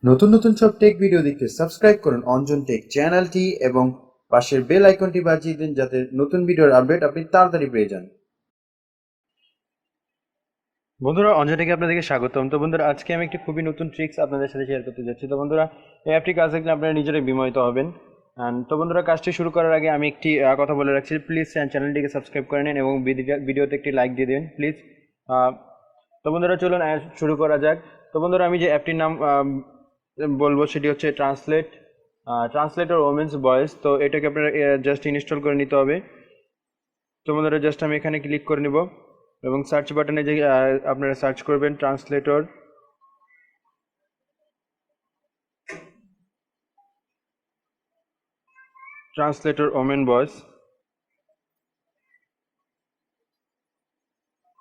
নতুন নতুন সব টেক ভিডিও দেখতে সাবস্ক্রাইব করুন অঞ্জন টেক চ্যানেলটি এবং পাশের বেল আইকনটি বাজিয়ে দিন যাতে নতুন ভিডিওর আপডেট আপনি তাড়াতাড়ি পেয়ে যান। বন্ধুরা, অঞ্জন টেকে আপনাদেরকে স্বাগতম। তো বন্ধুরা, আজকে আমি একটি খুবই নতুন ট্রিক্স আপনাদের সাথে শেয়ার করতে যাচ্ছি। তো বন্ধুরা, এই অ্যাপটি কাজ দেখলে আপনারা নিজেরাই বিমোহিত হবেন। তো বন্ধুরা, কাজটি শুরু করার আগে আমি একটি কথা বলে রাখছি, প্লিজ চ্যানেলটিকে সাবস্ক্রাইব করে নিন এবং ভিডিওতে একটি লাইক দিয়ে দেবেন প্লিজ। তো বন্ধুরা, চলুন শুরু করা যাক। তো বন্ধুরা, আমি যে অ্যাপটির নাম বলবো সেটি হচ্ছে ট্রান্সলেটর ওমেন্স ভয়েস। তো এটাকে আপনারা জাস্ট ইনস্টল করে নিতে হবে। তো বন্ধুরা, জাস্ট আমি এখানে ক্লিক করে নিব এবং সার্চ বাটনে যে আপনারা সার্চ করবেন ট্রান্সলেটর ওমেন ভয়েস।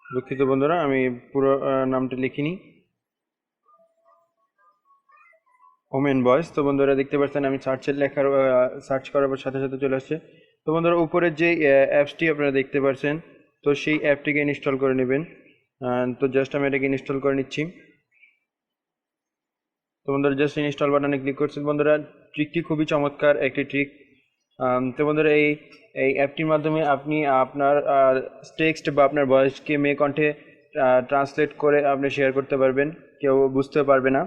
দুঃখিত বন্ধুরা, আমি পুরো নামটা লিখিনি, ওমেন ভয়েস। তো বন্ধুরা, দেখতে পাচ্ছেন আমি সার্চ করার পর সাথে সাথে চলে আসছে। তো বন্ধুরা, উপরের যে অ্যাপসটি আপনারা দেখতে পাচ্ছেন, তো সেই অ্যাপটিকে ইনস্টল করে নেবেন। তো জাস্ট আমি এটাকে ইনস্টল করে নিচ্ছি। তো বন্ধুরা, জাস্ট ইনস্টল বাটনে ক্লিক করছেন। বন্ধুরা, ট্রিকটি খুবই চমৎকার একটি ট্রিক। তো বন্ধুরা, এই অ্যাপটির মাধ্যমে আপনি আপনার টেক্সট বা আপনার ভয়েসকে মেয়ে কণ্ঠে ট্রান্সলেট করে আপনি শেয়ার করতে পারবেন, কেউ বুঝতে পারবে না।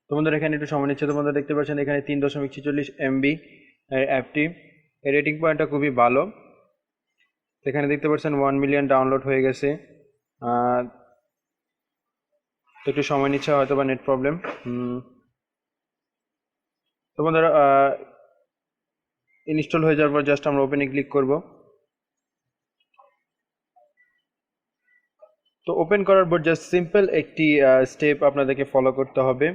তো বন্ধুরা, এখানে একটু সময় নিচ্ছে। তো বন্ধুরা, দেখতে পাচ্ছেন এখানে 3.46 MB অ্যাপটি, এর রেটিং পয়েন্টটা খুবই ভালো। এখানে দেখতে পাচ্ছেন 1 মিলিয়ন ডাউনলোড হয়ে গেছে। একটু সময় নিচ্ছে, হয়তো বা নেট প্রবলেম। তো বন্ধুরা, ইনস্টল হয়ে যাওয়ার পর জাস্ট আমরা ওপেনে ক্লিক করব। তো ওপেন করার পর জাস্ট সিম্পল একটি স্টেপ আপনাদেরকে ফলো করতে হবে।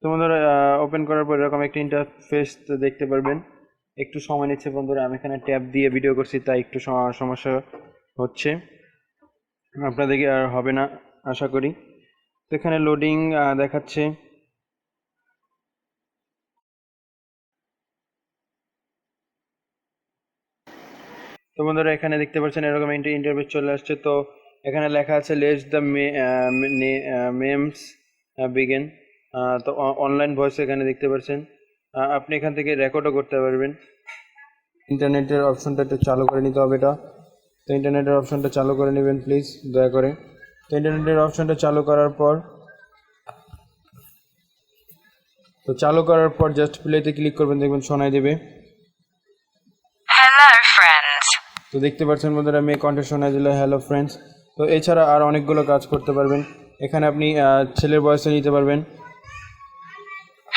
তো বন্ধুরা, ওপেন করার পর এরকম একটা ইন্টারফেস দেখতে পারবেন। একটু সময় নিচ্ছে বন্ধুরা, আমি এখানে ট্যাব দিয়ে ভিডিও করছি তাই একটু সমস্যা হচ্ছে, আপনাদেরকে আর হবে না আশা করি। তো এখানে লোডিং দেখাচ্ছে। তো বন্ধুরা, এখানে দেখতে পাচ্ছেন এরকম ইন্টারফেস চলে আসছে। তো এখানে লেখা আছে লেটস দ্য মেমস বিগিন। তো অনলাইন ভয়েস এখানে দেখতে পাচ্ছেন। আপনি এখান থেকে রেকর্ডও করতে পারবেন। ইন্টারনেটের অপশনটা একটু চালু করে নিতে হবে এটা। তো ইন্টারনেটের অপশনটা চালু করে নেবেন প্লিজ দয়া করে। তো ইন্টারনেটের অপশনটা চালু করার পর জাস্ট প্লেতে ক্লিক করবেন, দেখবেন শোনাই দেবে। Hello friends. তো দেখতে পাচ্ছেন বন্ধুরা, মেয়ে কণ্ঠে শোনা দিল হ্যালো ফ্রেন্ডস। তো এছাড়া আর অনেকগুলো কাজ করতে পারবেন। এখানে আপনি ছেলের ভয়েসে নিতে পারবেন।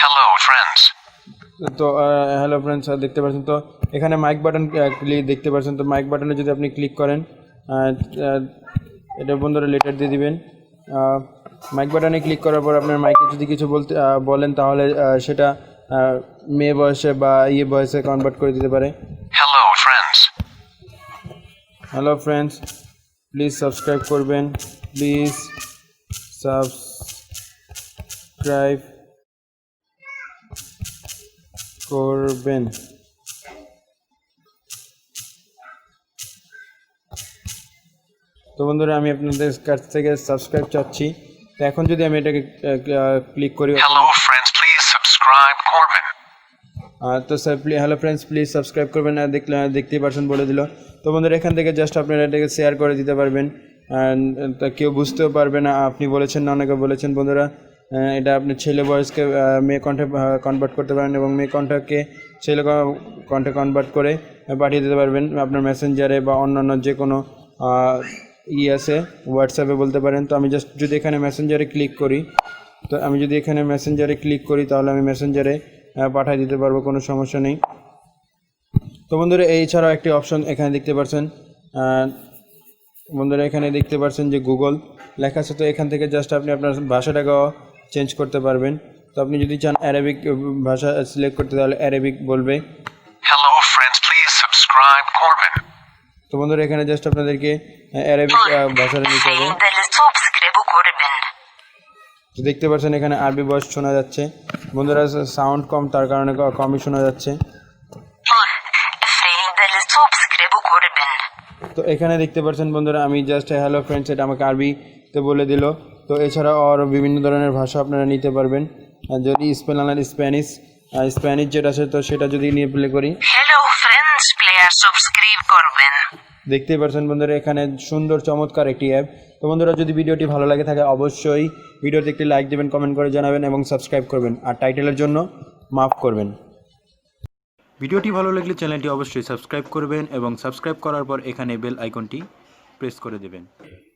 Hello friends. তো হ্যালো ফ্রেন্ডস দেখতে পাচ্ছেন। তো এখানে মাইক বাটন দেখতে পাচ্ছেন। তো মাইক বাটনে যদি আপনি ক্লিক করেন, এটা বন্ধুরা লেটার দিয়ে দিবেন। মাইক বাটনে ক্লিক করার পর আপনার মাইকে যদি কিছু বলেন তাহলে সেটা মেয়ে ভয়েসে বা ভয়েসে কনভার্ট করে দিতে পারে। Hello friends. Hello friends, please subscribe করবেন, প্লিজ সাবস্ক্রাইব করবেন। তো বন্ধুরা, আমি আপনাদের কাছ থেকে সাবস্ক্রাইব চাচ্ছি। তো এখন যদি আমি এটাকে ক্লিক করি, Hello friends, please subscribe করবেন। তো sir hello friends please subscribe করবেন। দেখতেই পারছেন বলে দিল। তো বন্ধুরা, এখান থেকে জাস্ট আপনারা এটাকে শেয়ার করে দিতে পারবেন। তা কেউ বুঝতেও পারবে না আপনি বলেছেন না অনেকে বলেছেন। বন্ধুরা, এটা আপনি ছেলে ভয়েসকে মেয়ে কণ্ঠে কনভার্ট করতে পারেন এবং মেয়ে কণ্ঠকে ছেলে কণ্ঠে কনভার্ট করে পাঠিয়ে দিতে পারবেন আপনার মেসেঞ্জারে বা অন্যান্য যে কোনো আছে, হোয়াটসঅ্যাপে বলতে পারেন। তো আমি জাস্ট যদি এখানে মেসেঞ্জারে ক্লিক করি, তাহলে আমি মেসেঞ্জারে পাঠিয়ে দিতে পারবো, কোনো সমস্যা নেই। তো বন্ধুরা, এই ছাড়াও একটি অপশন এখানে দেখতে পাচ্ছেন। বন্ধুরা, এখানে দেখতে পাচ্ছেন যে গুগল লেখা আছে। তো এখান থেকে জাস্ট আপনি আপনার ভাষাটাকেও চেঞ্জ করতে পারবেন। তো আপনি যদি চান অ্যারাবিক ভাষা সিলেক্ট করতে, তাহলে অ্যারাবিক বলবে। Hello friends, please subscribe করবেন। তো বন্ধুরা, এখানে জাস্ট আপনাদেরকে অ্যারাবিক ভাষাটা নিতে হবে। তো দেখতে পাচ্ছেন এখানে আরবি ভয়েস শোনা যাচ্ছে। বন্ধুরা, সাউন্ড কম, তার কারণে কমই শোনা যাচ্ছে। সাবস্ক্রাইব করবেন। তো তো এখানে দেখতে পাচ্ছেন বন্ধুরা আমি জাস্ট হ্যালো ফ্রেন্ডস এটা আমাকে আরবিতে বলে দিল। তো এছাড়াও আরও বিভিন্ন ধরনের ভাষা আপনারা নিতে পারবেন। আর যদি স্প্যানিশ যেটা আছে তো সেটা যদি নিয়ে প্লে করি, হ্যালো ফ্রেন্ডস, প্লেয়ার সাবস্ক্রাইব করবেন। দেখতেই পাচ্ছেন বন্ধুরা এখানে সুন্দর চমৎকার একটি অ্যাপ। তো বন্ধুরা যদি ভিডিওটি ভালো লাগে থাকে অবশ্যই ভিডিওতে একটি লাইক দেবেন, কমেন্ট করে জানাবেন এবং সাবস্ক্রাইব করবেন, আর টাইটেলের জন্য মাফ করবেন। ভিডিওটি ভালো লাগলে চ্যানেলটি অবশ্যই সাবস্ক্রাইব করবেন এবং সাবস্ক্রাইব করার পর এখানে বেল আইকনটি প্রেস করে দেবেন।